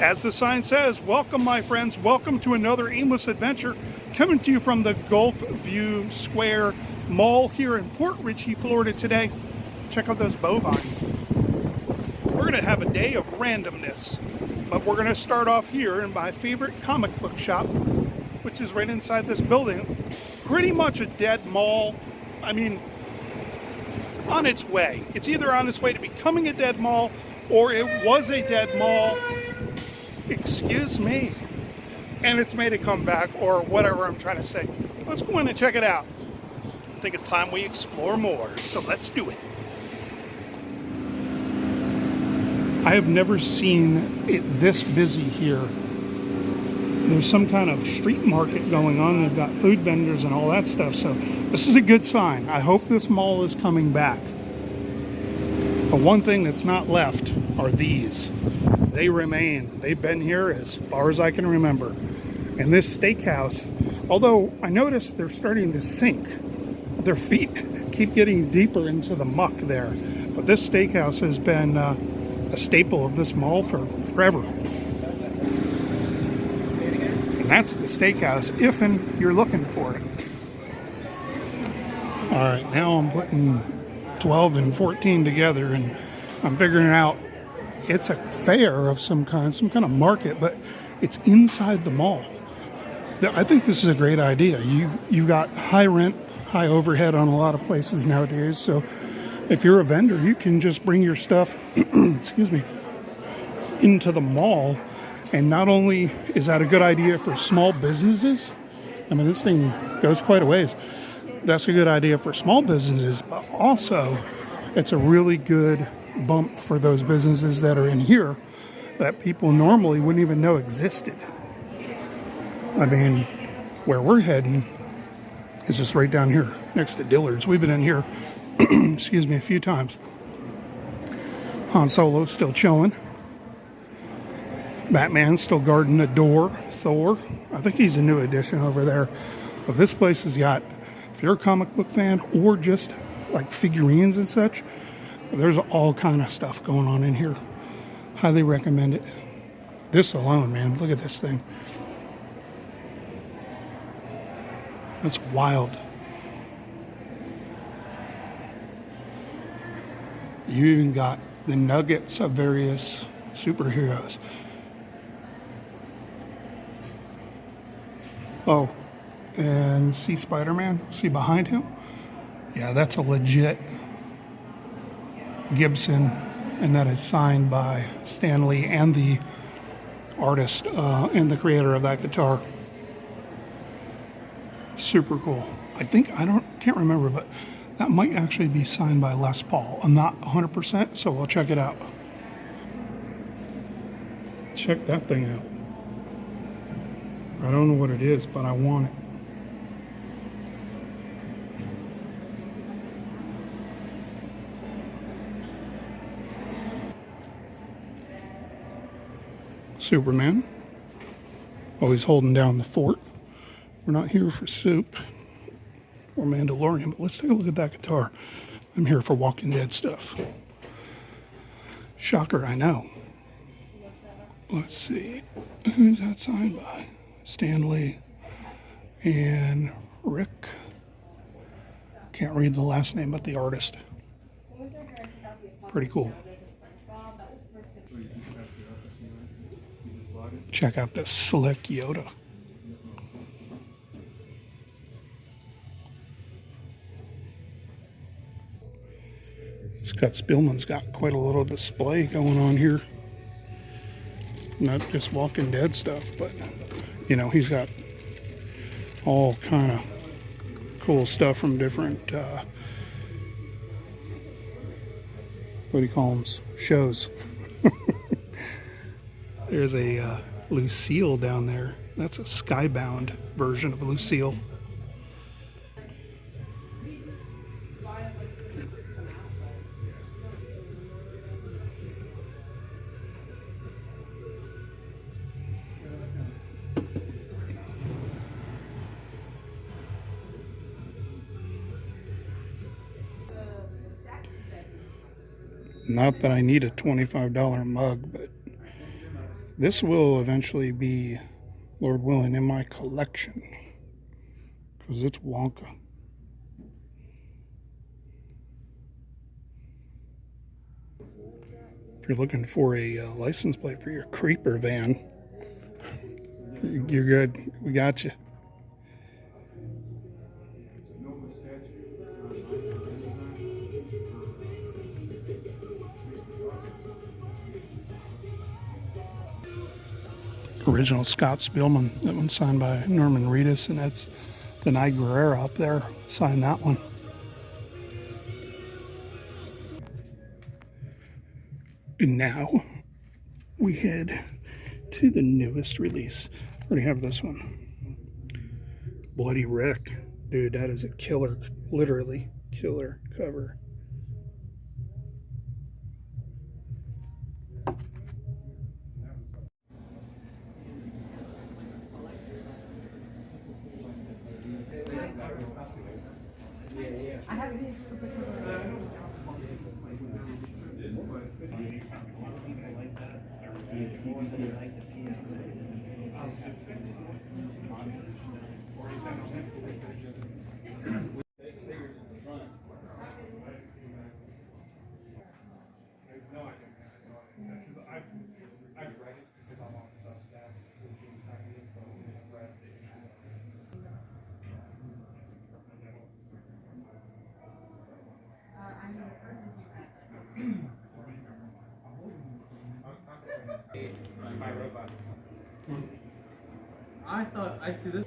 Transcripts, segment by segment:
As the sign says, welcome my friends, welcome to another aimless adventure, coming to you from the Gulf View Square Mall here in Port Richey, Florida today. Check out those bovines. We're going to have a day of randomness, but we're going to start off here in my favorite comic book shop, which is right inside this building. Pretty much a dead mall. I mean, on its way. It's either on its way to becoming a dead mall, or it was a dead mall. Excuse me. And it's made a comeback, or whatever I'm trying to say. Let's go in and check it out. I think it's time we explore more, so let's do it. I have never seen it this busy here. There's some kind of street market going on. They've got food vendors and all that stuff, so this is a good sign. I hope this mall is coming back. But one thing that's not left are these. They remain. They've been here as far as I can remember. And this steakhouse, although I noticed they're starting to sink. Their feet keep getting deeper into the muck there. But this steakhouse has been a staple of this mall for forever. And that's the steakhouse, if you're looking for it. All right, now I'm putting 12 and 14 together, and I'm figuring out it's a fair of some kind of market, but it's inside the mall. I think this is a great idea. You've got high rent, high overhead on a lot of places nowadays, so if you're a vendor, you can just bring your stuff, excuse me, into the mall. And not only is that a good idea for small businesses, I mean, this thing goes quite a ways. That's a good idea for small businesses, but also it's a really good bump for those businesses that are in here that people normally wouldn't even know existed. I mean, where we're heading is just right down here next to Dillard's. We've been in here, excuse me, a few times. Han Solo's still chilling. Batman's still guarding the door. Thor, I think he's a new addition over there. But this place has got, if you're a comic book fan or just like figurines and such, there's all kind of stuff going on in here. Highly recommend it. This alone, man, look at this thing. That's wild. You even got the nuggets of various superheroes. Oh, and see Spider-Man? See behind him? Yeah, that's a legit Gibson, and that is signed by Stan Lee and the artist and the creator of that guitar. Super cool. I can't remember, but that might actually be signed by Les Paul. I'm not 100%, so we'll check it out. Check that thing out. I don't know what it is, but I want it. Superman. Always holding down the fort. We're not here for soup or Mandalorian, but let's take a look at that guitar. I'm here for Walking Dead stuff. Shocker, I know. Let's see. Who's that signed by? Stan Lee and Rick. Can't read the last name, but the artist. Pretty cool. Check out this slick Yoda. Scott Spillman's got quite a little display going on here. Not just Walking Dead stuff, but you know, he's got all kind of cool stuff from different what do you call them, shows. There's a Lucille down there. That's a Skybound version of Lucille. Not that I need a $25 mug, but This will eventually be, Lord willing, in my collection because it's Wonka. If you're looking for a license plate for your creeper van, you're good. We got you. Original Scott Spielman. That one's signed by Norman Reedus, and that's Denai Guerrero up there. Signed that one. And now we head to the newest release. I already have this one. Bloody Rick. Dude, that is a killer, literally killer cover. I thought I see this.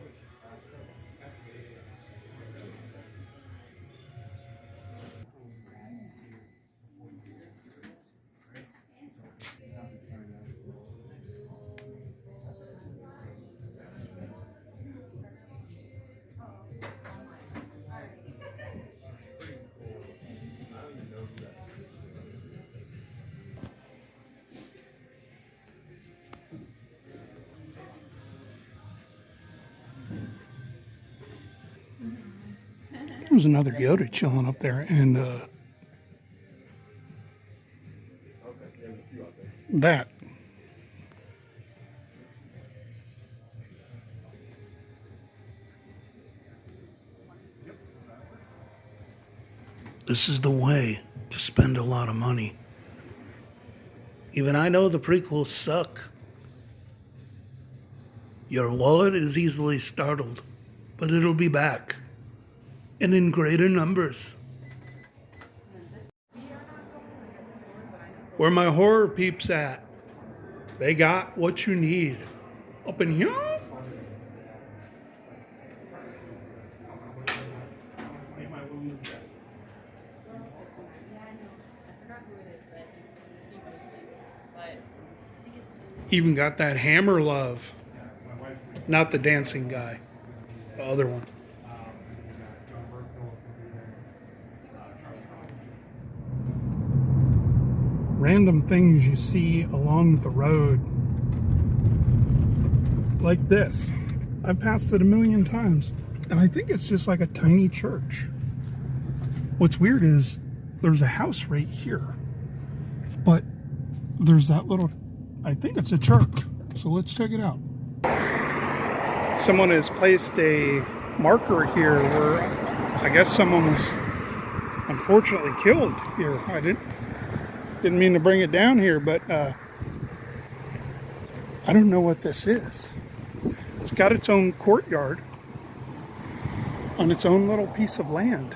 There's another Yoda chilling up there, and that. This is the way to spend a lot of money. Even I know the prequels suck. Your wallet is easily startled, but it'll be back. And in greater numbers. Where my horror peeps at? They got what you need. Up in here? Even got that Hammer love. Not the dancing guy. The other one. Random things you see along the road. Like this. I've passed it a million times. And I think it's just like a tiny church. What's weird is there's a house right here. But there's that little, I think it's a church. So let's check it out. Someone has placed a marker here where I guess someone was unfortunately killed here. I didn't mean to bring it down here, but I don't know what this is. It's got its own courtyard on its own little piece of land.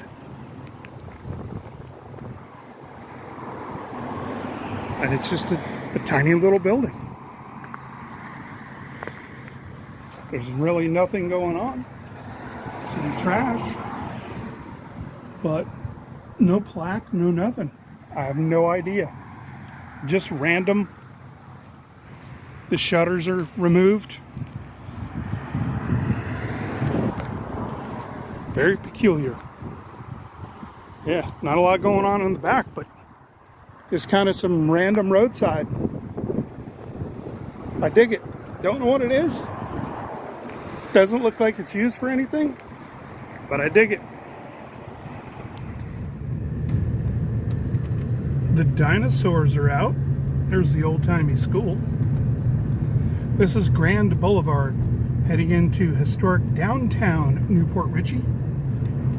And it's just a tiny little building. There's really nothing going on. Some trash. But no plaque, no nothing. I have no idea. Just random. The shutters are removed. Very peculiar. Yeah, not a lot going on in the back, but just kind of some random roadside. I dig it. Don't know what it is. Doesn't look like it's used for anything, but I dig it. The dinosaurs are out. There's the old-timey school. This is Grand Boulevard, heading into historic downtown Newport Richey.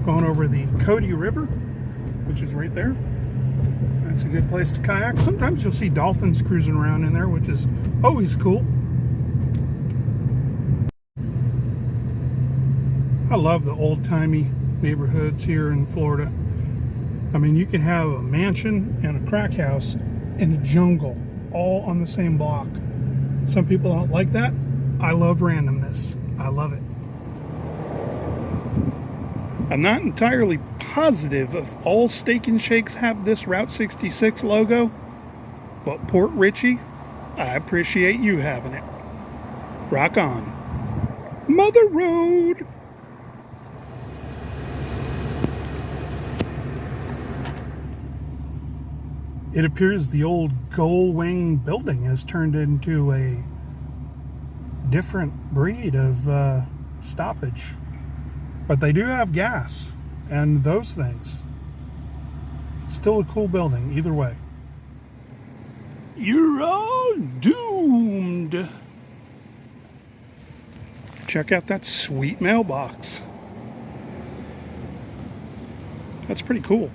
Going over the Cody River, which is right there. That's a good place to kayak. Sometimes you'll see dolphins cruising around in there, which is always cool. I love the old-timey neighborhoods here in Florida. I mean, you can have a mansion and a crack house in a jungle all on the same block. Some people don't like that. I love randomness. I love it. I'm not entirely positive if all Steak and Shakes have this Route 66 logo, but Port Richey, I appreciate you having it. Rock on. Mother Road! It appears the old gull wing building has turned into a different breed of stoppage. But they do have gas and those things. Still a cool building, either way. You're all doomed. Check out that sweet mailbox. That's pretty cool.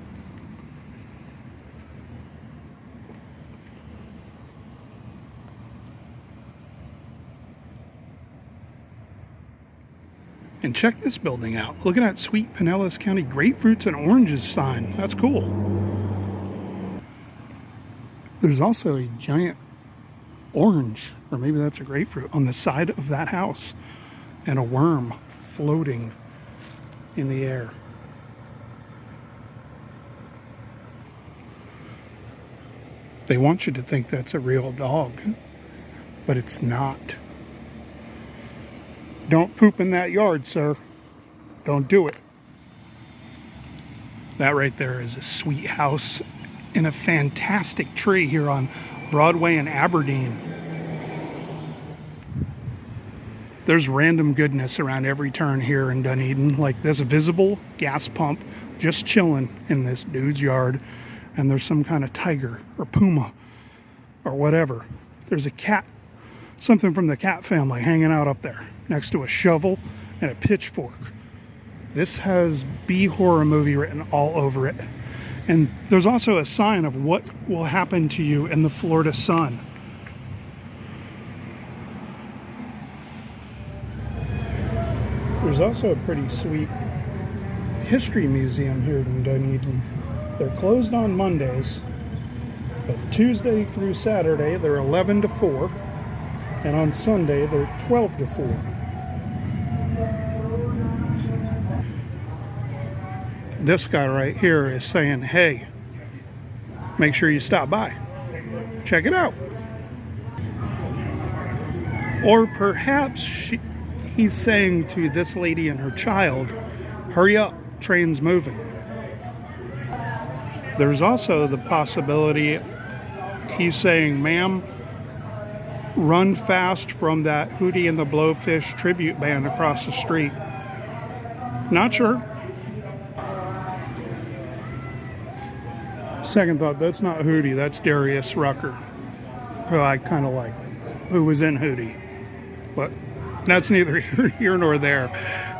And check this building out. Look at that sweet Pinellas County grapefruits and oranges sign. That's cool. There's also a giant orange, or maybe that's a grapefruit, on the side of that house. And a worm floating in the air. They want you to think that's a real dog, but it's not. Don't poop in that yard, sir. Don't do it. That right there is a sweet house in a fantastic tree here on Broadway in Aberdeen. There's random goodness around every turn here in Dunedin, like this visible gas pump just chilling in this dude's yard, and there's some kind of tiger or puma or whatever. There's a cat, something from the cat family hanging out up there next to a shovel and a pitchfork. This has B horror movie written all over it. And there's also a sign of what will happen to you in the Florida sun. There's also a pretty sweet history museum here in Dunedin. They're closed on Mondays, but Tuesday through Saturday they're 11 to 4, and on Sunday they're 12 to 4. This guy right here is saying, hey, make sure you stop by. Check it out. Or perhaps he's saying to this lady and her child, hurry up, train's moving. There's also the possibility he's saying, ma'am, run fast from that Hootie and the Blowfish tribute band across the street. Not sure. Second thought, that's not Hootie, that's Darius Rucker, who I kind of like, who was in Hootie. But that's neither here nor there.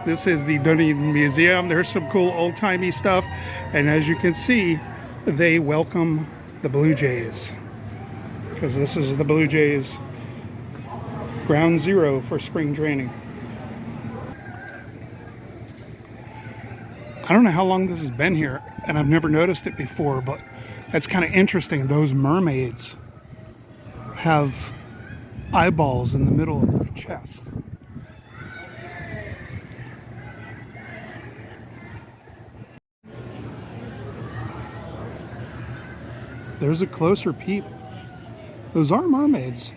This is the Dunedin Museum. There's some cool old-timey stuff, and as you can see, they welcome the Blue Jays, because this is the Blue Jays ground zero for spring training. I don't know how long this has been here, and I've never noticed it before, but that's kind of interesting. Those mermaids have eyeballs in the middle of their chest. There's a closer peep. Those are mermaids,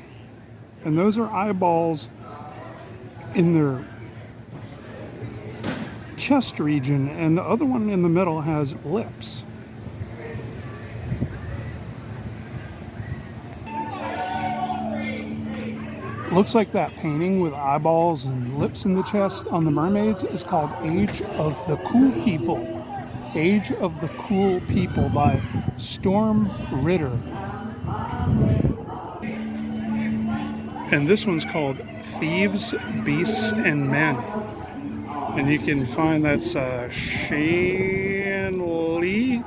and those are eyeballs in their chest region, and the other one in the middle has lips. Looks like that painting with eyeballs and lips in the chest on the mermaids is called Age of the Cool People. Age of the Cool People by Storm Ritter. And this one's called Thieves, Beasts, and Men. And you can find that's Shane Lee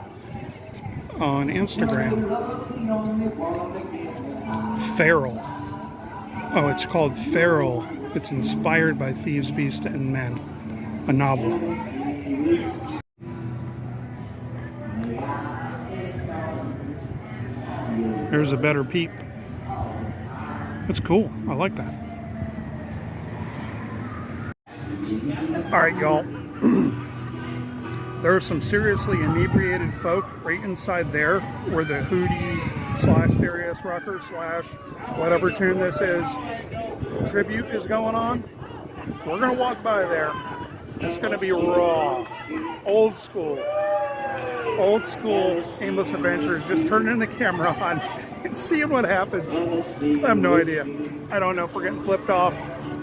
on Instagram. Feral. Oh, it's called Feral. It's inspired by Thieves, Beasts, and Men, a novel. There's a better peep. That's cool. I like that. All right, y'all. There are some seriously inebriated folk right inside there where the Hootie / Darius Rucker / whatever tune this is tribute is going on. We're going to walk by there. It's going to be raw. Old school aimless adventures. Just turning the camera on and seeing what happens. I have no idea. I don't know if we're getting flipped off,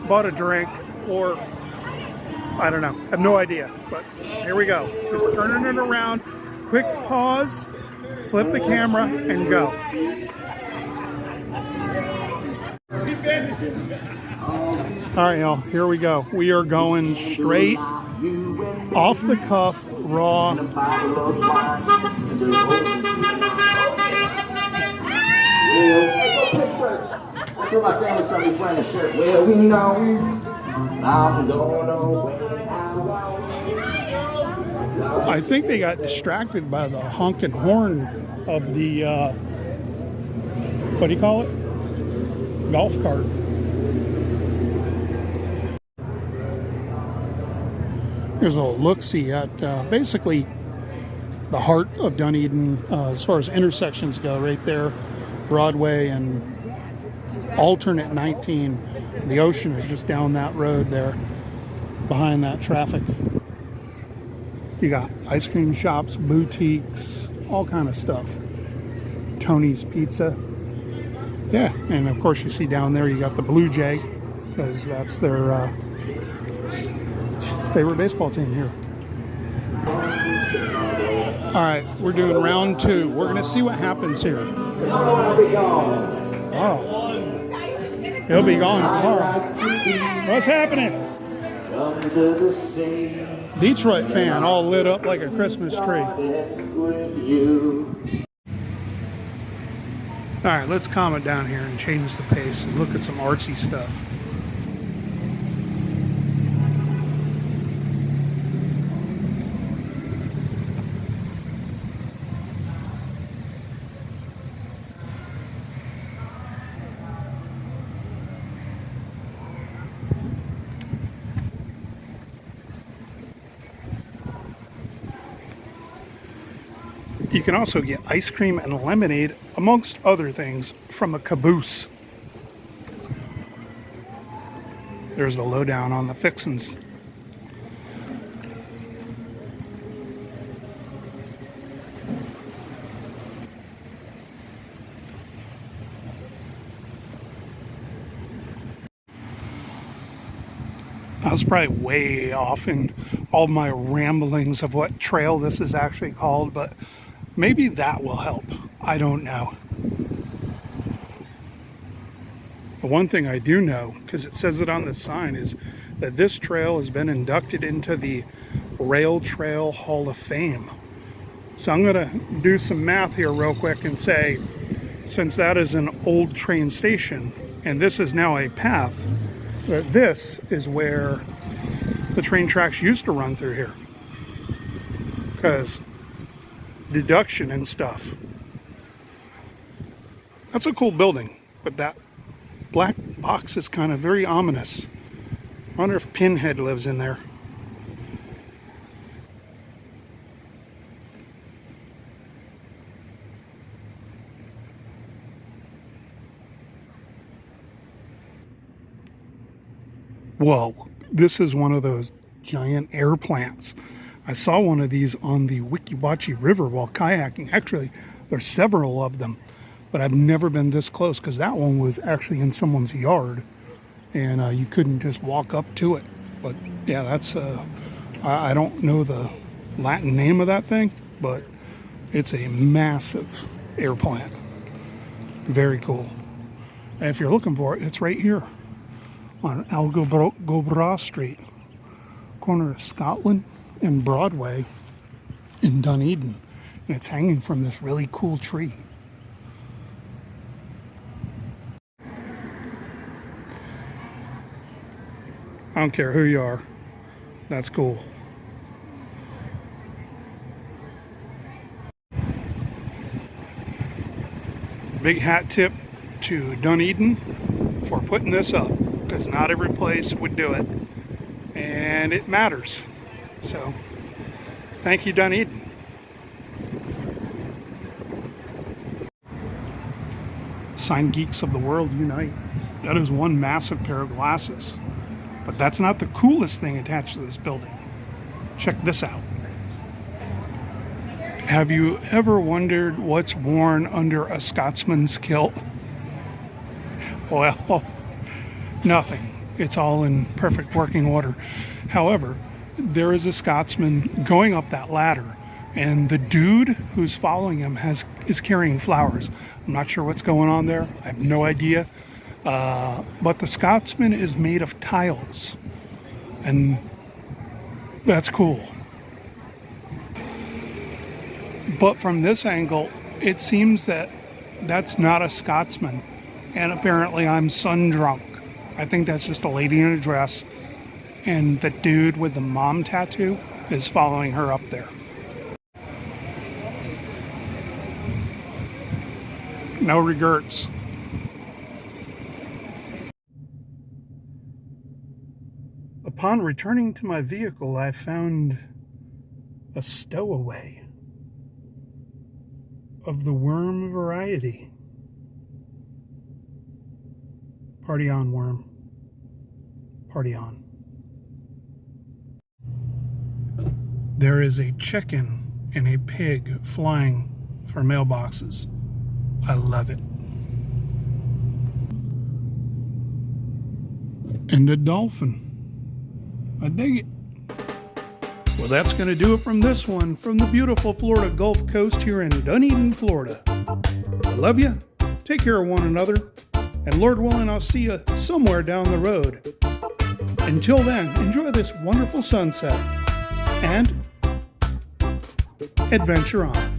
bought a drink, or I don't know. I have no idea. But here we go. Just turning it around. Quick pause, flip the camera, and go. All right, y'all. Here we go. We are going straight off the cuff, raw. That's where my family's from. He's wearing a shirt. Well, we know I'm going away. I think they got distracted by the honking horn of the, what do you call it? Golf cart. Here's a look-see at basically the heart of Dunedin as far as intersections go, right there. Broadway and alternate 19. The ocean is just down that road there behind that traffic. You got ice cream shops, boutiques, all kind of stuff. Tony's Pizza. Yeah, and of course you see down there you got the Blue Jay, because that's their favorite baseball team here. All right, we're doing round 2. We're going to see what happens here. Oh. He'll be gone tomorrow. What's happening? Detroit fan all lit up like a Christmas tree. All right, let's calm it down here and change the pace and look at some artsy stuff. You can also get ice cream and lemonade, amongst other things, from a caboose. There's the lowdown on the fixins'. I was probably way off in all my ramblings of what trail this is actually called, but maybe that will help. I don't know. The one thing I do know, because it says it on the sign, is that this trail has been inducted into the Rail Trail Hall of Fame. So I'm going to do some math here real quick and say, since that is an old train station and this is now a path, that this is where the train tracks used to run through here. Because deduction and stuff. That's a cool building, but that black box is kind of very ominous. I wonder if Pinhead lives in there. Whoa, this is one of those giant air plants. I saw one of these on the Wikiwachi River while kayaking. Actually, there's several of them, but I've never been this close because that one was actually in someone's yard and you couldn't just walk up to it. But yeah, that's, I don't know the Latin name of that thing, but it's a massive air plant. Very cool. And if you're looking for it, it's right here on Algobra Street, corner of Scotland and Broadway in Dunedin. And it's hanging from this really cool tree. I don't care who you are. That's cool. Big hat tip to Dunedin for putting this up, because not every place would do it, and it matters. So thank you, Dunedin. Sign geeks of the world unite. That is one massive pair of glasses, but that's not the coolest thing attached to this building. Check this out. Have you ever wondered what's worn under a Scotsman's kilt? Well, nothing. It's all in perfect working order. However, there is a Scotsman going up that ladder, and the dude who's following him is carrying flowers. I'm not sure what's going on there. I have no idea. But the Scotsman is made of tiles, and that's cool. But from this angle, it seems that that's not a Scotsman, and apparently I'm sun drunk. I think that's just a lady in a dress, and the dude with the mom tattoo is following her up there. No regrets. Upon returning to my vehicle, I found a stowaway of the worm variety. Party on, worm. Party on. There is a chicken and a pig flying for mailboxes. I love it. And a dolphin. I dig it. Well, that's going to do it from this one, from the beautiful Florida Gulf Coast here in Dunedin, Florida. I love you. Take care of one another. And Lord willing, I'll see you somewhere down the road. Until then, enjoy this wonderful sunset and adventure on.